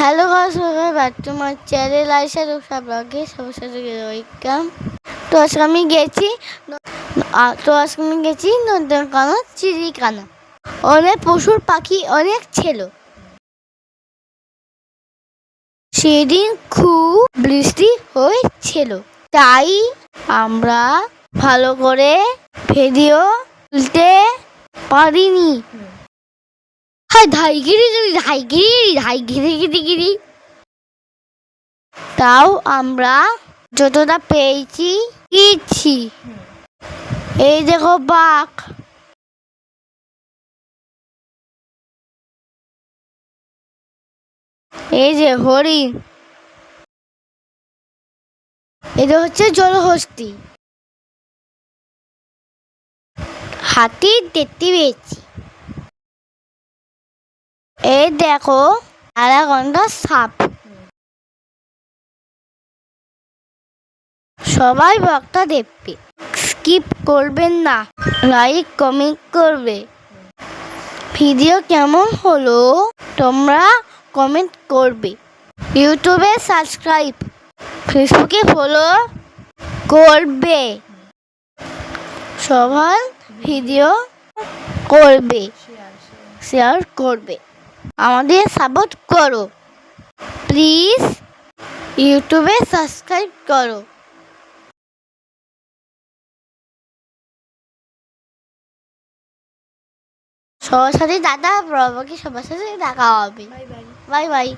Hello guys, welcome back to my channel Ayesha Rupsa ব্লগে সবার সাথে ওয়েলকাম। তো আজকে আমি গেছি নন্দনকানন চিড়িয়াখানা। অনেক পশুর পাখি অনেক ছিল। সেদিন খুব বৃষ্টি হয়েছিল, তাই আমরা ভালো করে ভিডিও তুলতে পারিনি। ধাইগিরি তাও আমরা যতটা পেয়েছি দিচ্ছি। এই দেখো বাঘ, এই যে হরিণ, এটা হচ্ছে জলহস্তি, হাতি দেখতে পেয়েছি। এই দেখো অ্যানাকোন্ডা সাপ। সবাই ব্লগটা দেখবে, স্কিপ করবেন না, লাইক কমেন্ট করবে। ভিডিও কেমন হলো তোমরা কমেন্ট করবে। ইউটিউবে সাবস্ক্রাইব, ফেসবুকে ফলো করবে, সবার ভিডিও করবে, শেয়ার করবে, আমাদের সাপোর্ট করো প্লিজ। ইউটিউবে সাবস্ক্রাইব করো। সবার সাথে দাদা বাবাকে সবার সাথে দেখা হবে। Bye bye.